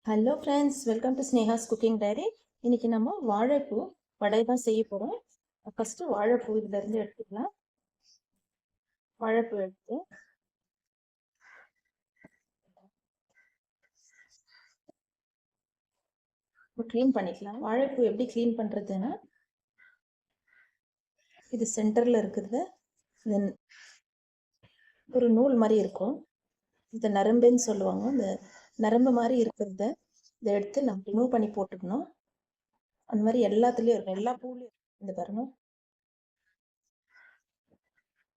Hello friends, welcome to Sneha's cooking diary. இன்னைக்கு நம்ம வாழைப்பூ வடை தான் செய்ய போகிறோம். ஃபஸ்ட்டு வாழைப்பூ இதுலேருந்து எடுத்துக்கலாம். வாழைப்பூ எடுத்து க்ளீன் பண்ணிக்கலாம். வாழைப்பூ எப்படி க்ளீன் பண்ணுறதுன்னா, இது சென்டரில் இருக்கிறது இது ஒரு நூல் மாதிரி இருக்கும். இந்த நரம்புன்னு சொல்லுவாங்க. இந்த நரம்பு மாதிரி இருக்கிறத இதை எடுத்து நம்ம ரிமூவ் பண்ணி போட்டுக்கணும். அந்த மாதிரி எல்லாத்துலேயும் இருக்கும், எல்லா பூலையும் இந்த பாருங்க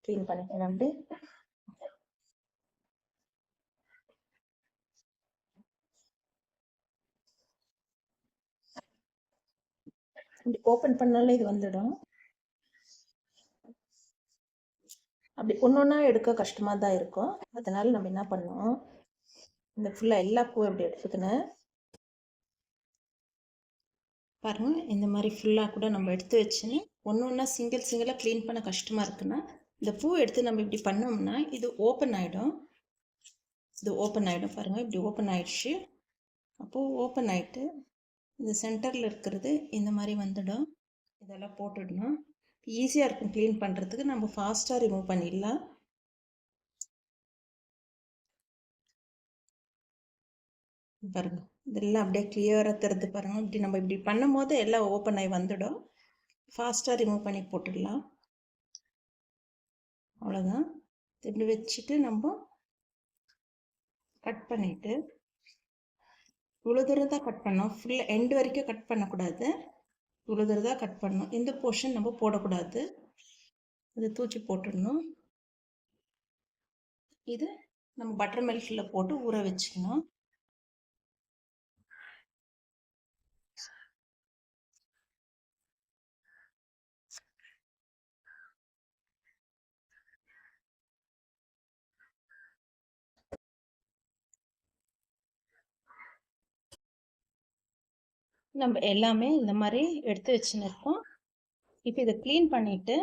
க்ளீன் பண்ணிக்கலாம். அப்படி இப்படி ஓப்பன் பண்ணாலே இது வந்துடும். அப்படி ஒன்றா எடுக்க கஷ்டமாக தான் இருக்கும். அதனால நம்ம என்ன பண்ணோம், இந்த ஃபுல்லாக எல்லா பூவும் இப்படி எடுத்துக்கினேன் பாருங்க. இந்த மாதிரி ஃபுல்லாக கூட நம்ம எடுத்து வச்சுன்னு ஒன்றா சிங்கிளாக க்ளீன் பண்ண கஷ்டமாக இருக்குன்னா இந்த பூ எடுத்து நம்ம இப்படி பண்ணோம்னா இது ஓப்பன் ஆகிடும். இது ஓப்பன் ஆகிடும் பாருங்கள், இப்படி ஓப்பன் ஆகிடுச்சு. அப்போது ஓப்பன் ஆகிட்டு இந்த சென்டரில் இருக்கிறது இந்த மாதிரி வந்துடும். இதெல்லாம் போட்டுடணும். ஈஸியாக இருக்கும் க்ளீன் பண்ணுறதுக்கு. நம்ம ஃபாஸ்ட்டாக ரிமூவ் பண்ணிடலாம். பாருங்க, இதெல்லாம் அப்படியே கிளியராக தெரிஞ்சு பாருங்க. இப்படி நம்ம இப்படி பண்ணும் போது எல்லாம் ஓப்பன் ஆகி வந்துடும். ஃபாஸ்ட்டாக ரிமூவ் பண்ணி போட்டுடலாம். அவ்வளோதான். இப்படி வச்சுட்டு நம்ம கட் பண்ணிவிட்டு இவ்வளோ தூரம் தான் கட் பண்ணோம். ஃபுல்லாக எண்டு வரைக்கும் கட் பண்ணக்கூடாது. இவ்வளோ தூரம் தான் கட் பண்ணணும். இந்த போர்ஷன் நம்ம போடக்கூடாது. இதை தூக்கி போட்டுடணும். இது நம்ம பட்டர் மில்கில் போட்டு ஊற வச்சுக்கணும். நம்ம எல்லாமே இந்த மாதிரி எடுத்து வச்சுன்னு இருக்கோம். இப்போ இதை க்ளீன் பண்ணிவிட்டு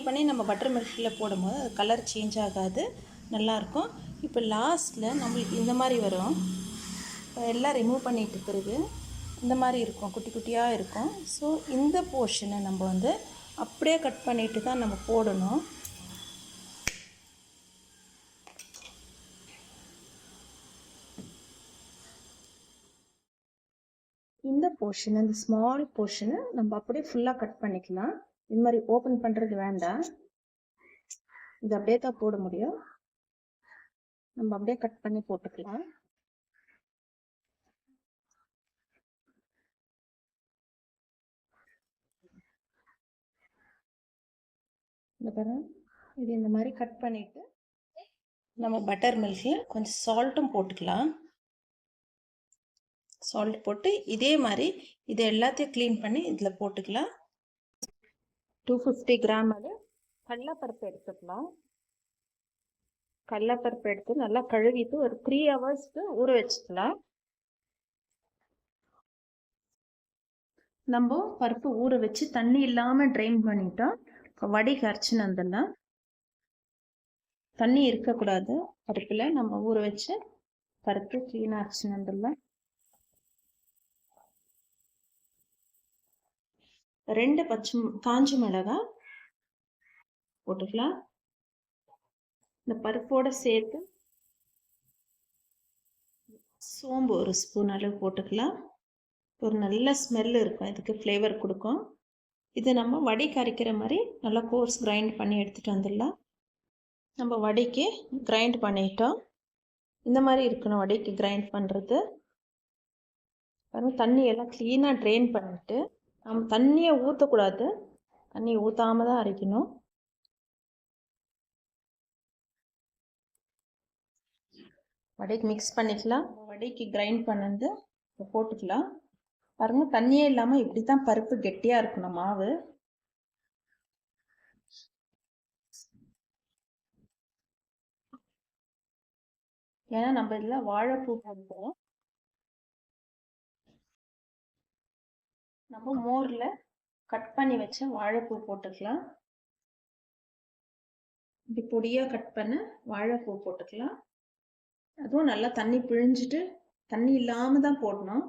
பண்ணி நம்ம பட்டர் மில்கில் போடும்போது அது கலர் சேஞ்ச் ஆகாது, நல்லாயிருக்கும். இப்போ லாஸ்ட்டில் நம்மளுக்கு இந்த மாதிரி வரும். இப்போ எல்லாம் ரிமூவ் பண்ணிட்டு பிறகு இந்த மாதிரி இருக்கும், குட்டி குட்டியாக இருக்கும். ஸோ இந்த போர்ஷனை நம்ம வந்து அப்படியே கட் பண்ணிட்டு தான் நம்ம போடணும். இந்த போர்ஷன், இந்த ஸ்மால் போர்ஷனை நம்ம அப்படியே ஃபுல்லாக கட் பண்ணிக்கலாம். இது மாதிரி ஓப்பன் பண்ணுறது வேண்டாம். இது அப்படியே தான் போட முடியும். நம்ம அப்படியே கட் பண்ணி போட்டுக்கலாம். இந்த பாருங்க, இது இந்த மாதிரி கட் பண்ணிவிட்டு நம்ம பட்டர் மில்கில் கொஞ்சம் சால்ட்டும் போட்டுக்கலாம். சால்ட் போட்டு இதே மாதிரி இது எல்லாத்தையும் க்ளீன் பண்ணி இதில் போட்டுக்கலாம். 250 கிராம் அது கடலைப்பருப்பு எடுத்துக்கலாம். கடலைப்பருப்பு எடுத்து நல்லா கழுவிட்டு ஒரு 3 ஹவர்ஸ்க்கு ஊற வச்சுக்கலாம். நம்ம பருப்பு ஊற வச்சு தண்ணி இல்லாமல் ட்ரைன் பண்ணிட்டோம். வடைக்கு அரைச்சின்னு வந்துடலாம். தண்ணி இருக்கக்கூடாது பருப்பில். நம்ம ஊற வச்சு பருப்பு க்ளீனாக அரைச்சின்னு வந்துடலாம். 2 காஞ்ச மிளகாய் போட்டுக்கலாம். இந்த பருப்போடு சேர்த்து சோம்பு ஒரு ஸ்பூன் அளவு போட்டுக்கலாம். ஒரு நல்ல ஸ்மெல் இருக்கும், இதுக்கு ஃப்ளேவர் கொடுக்கும். இது நம்ம வடைக்கு அரைக்கிற மாதிரி நல்லா கோர்ஸ் கிரைண்ட் பண்ணி எடுத்துகிட்டு வந்துடலாம். நம்ம வடைக்கு கிரைண்ட் பண்ணிட்டோம். இந்த மாதிரி இருக்கணும் வடைக்கு கிரைண்ட் பண்ணுறது. தண்ணியெல்லாம் க்ளீனாக ட்ரெயின் பண்ணிவிட்டு நம்ம தண்ணியை ஊற்றக்கூடாது, தண்ணி ஊற்றாமல் தான் அரைக்கணும். வடைக்கு மிக்ஸ் பண்ணிக்கலாம். வடைக்கு கிரைண்ட் பண்ணது போட்டுக்கலாம். பாருங்க, தண்ணியே இல்லாமல் இப்படி தான் பருப்பு கெட்டியாக இருக்கணும் மாவு. ஏன்னா நம்ம இதில் வாழைப்பூ போடுறோம். நம்ம மோரில் கட் பண்ணி வச்ச வாழைப்பூ போட்டுக்கலாம். இப்படி பொடியாக கட் பண்ண வாழைப்பூ போட்டுக்கலாம். அதுவும் நல்லா தண்ணி பிழிஞ்சிட்டு தண்ணி இல்லாமல் தான் போடணும்.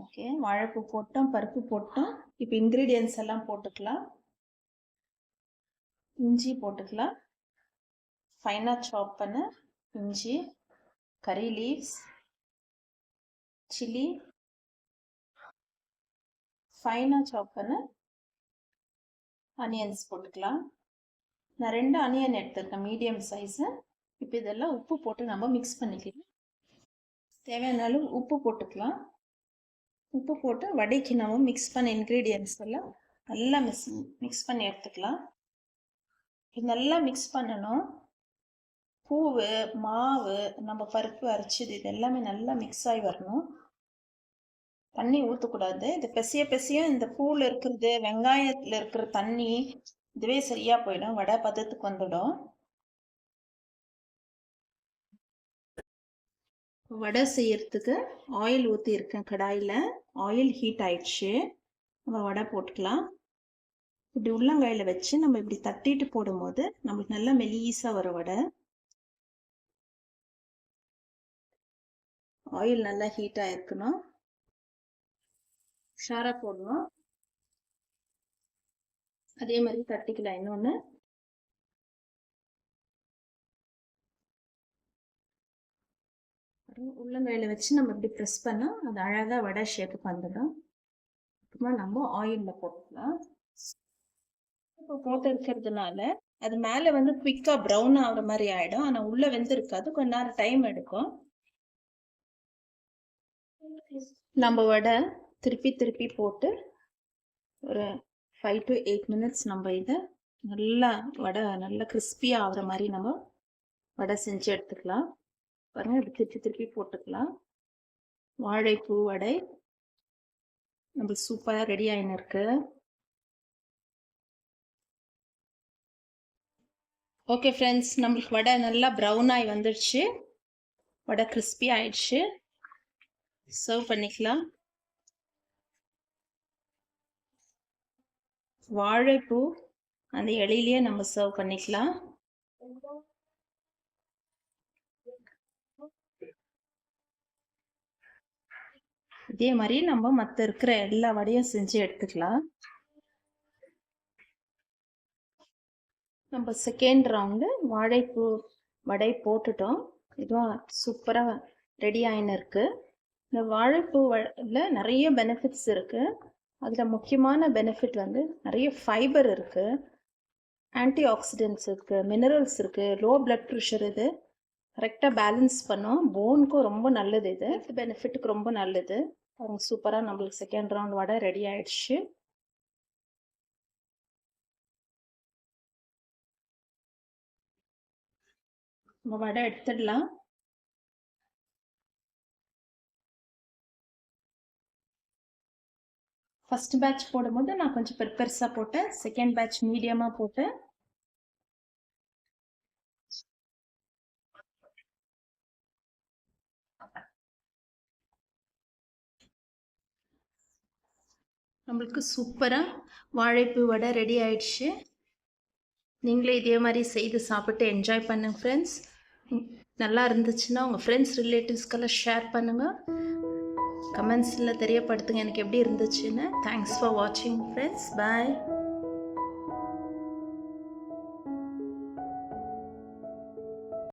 ஓகே, வாழைப்பூ போட்டோம், பருப்பு போட்டோம். இப்போ இன்க்ரீடியன்ஸ் எல்லாம் போட்டுக்கலாம். இஞ்சி போட்டுக்கலாம், ஃபைனாக சாப் பண்ண இஞ்சி, கறி லீவ்ஸ், சில்லி, ஃபைனாக சாப் பண்ண ஆனியன்ஸ் போட்டுக்கலாம். நான் 2 ஆனியன் எடுத்துருக்கேன், மீடியம் சைஸு. இப்போ இதெல்லாம் உப்பு போட்டு நம்ம மிக்ஸ் பண்ணிக்கலாம். தேவையான அளவு உப்பு போட்டுக்கலாம். உப்பு போட்டு வடைக்கு நம்ம மிக்ஸ் பண்ண இன்க்ரீடியன்ஸ் எல்லாம் நல்லா மிக்ஸ் பண்ணி எடுத்துக்கலாம். இது நல்லா மிக்ஸ் பண்ணணும். பூவு, மாவு, நம்ம பருப்பு அரைச்சது இது எல்லாமே நல்லா மிக்ஸ் ஆகி வரணும். தண்ணி ஊற்றக்கூடாது. இது பெசிய இந்த பூவில் இருக்கிறது, வெங்காயத்தில் இருக்கிற தண்ணி இதுவே சரியாக போயிடும், வடை பதத்துக்கு வந்துடும். வடை செய்யறதுக்கு ஆயில் ஊற்றிருக்கேன் கடாயில். ஆயில் ஹீட் ஆயிடுச்சு. நம்ம வடை போட்டுக்கலாம். இப்படி உள்ளங்கையில் வச்சு நம்ம இப்படி தட்டிட்டு போடும்போது நம்மளுக்கு நல்லா மெலீஸாக வரும் வடை. ஆயில் நல்லா ஹீட் ஆகிருக்கணும். உஷாராக போடணும். அதே மாதிரி தட்டிக்கலாம். இன்னொன்று உள்ளங்கையில் வச்சு நம்ம இப்படி ப்ரெஸ் பண்ணால் அது அழகாக வடை ஷேப்புக்கு வந்துடும். அப்புறமா நம்ம ஆயிலில் போட்டுக்கலாம். இப்போ போட்டு இருக்கிறதுனால அது மேலே வந்து குவிக்காக ப்ரௌன் ஆகிற மாதிரி ஆகிடும். ஆனால் உள்ளே வெந்திருக்காது, கொஞ்ச நேரம் டைம் எடுக்கும். நம்ம வடை திருப்பி போட்டு ஒரு 5 to 8 minutes நம்ம இதை நல்லா வடை நல்லா கிறிஸ்பியாக ஆகிற மாதிரி நம்ம வடை செஞ்சு எடுத்துக்கலாம். பாருங்கள், இப்படி திருப்பி போட்டுக்கலாம். வாழைப்பூ வடை நம்மளுக்கு சூப்பராக ரெடி ஆகின்னு இருக்கு. ஓகே ஃப்ரெண்ட்ஸ், நம்மளுக்கு வடை நல்லா ப்ரௌன் ஆகி வந்துடுச்சு. வடை கிறிஸ்பி ஆயிடுச்சு. சர்வ் பண்ணிக்கலாம். வாழைப்பூ அந்த இலையிலேயே நம்ம சர்வ் பண்ணிக்கலாம். இதே மாதிரி நம்ம மற்ற இருக்கிற எல்லா வடையும் செஞ்சு எடுத்துக்கலாம். நம்ம செகண்ட் ரவுண்டு வாழைப்பூ வடை போட்டுட்டோம். இதுவும் சூப்பராக ரெடி ஆகின்னு இருக்கு. இந்த வாழைப்பூவில் நிறைய பெனிஃபிட்ஸ் இருக்குது. அதில் முக்கியமான பெனிஃபிட் வந்து நிறைய ஃபைபர் இருக்குது, ஆன்டி ஆக்சிடென்ட்ஸ் இருக்குது, மினரல்ஸ் இருக்குது, லோ பிளட் ப்ரெஷர் இது கரெக்டாக பேலன்ஸ் பண்ணும். போனுக்கும் ரொம்ப நல்லது, இது ஹெல்த் பெனிஃபிட்டுக்கு ரொம்ப நல்லது. அவங்க சூப்பராக நம்மளுக்கு செகண்ட் ரவுண்ட் வடை ரெடி ஆயிடுச்சு. நம்ம வடை எடுத்துடலாம். ஃபர்ஸ்ட் பேட்ச் போடும்போது நான் கொஞ்சம் பெருசாக போட்டேன், செகண்ட் பேட்ச் மீடியமாக போட்டேன். நம்மளுக்கு சூப்பராக வாழைப்பூ வடை ரெடி ஆயிடுச்சு. நீங்களே இதே மாதிரி செய்து சாப்பிட்டு என்ஜாய் பண்ணுங்க ஃப்ரெண்ட்ஸ். நல்லா இருந்துச்சுன்னா உங்கள் ஃப்ரெண்ட்ஸ் ரிலேட்டிவ்ஸ்க்கெல்லாம் ஷேர் பண்ணுங்கள். கமெண்ட்ஸில் தெரியப்படுத்துங்க எனக்கு எப்படி இருந்துச்சுன்னு. தேங்க்ஸ் ஃபார் வாட்சிங் ஃப்ரெண்ட்ஸ். பாய்.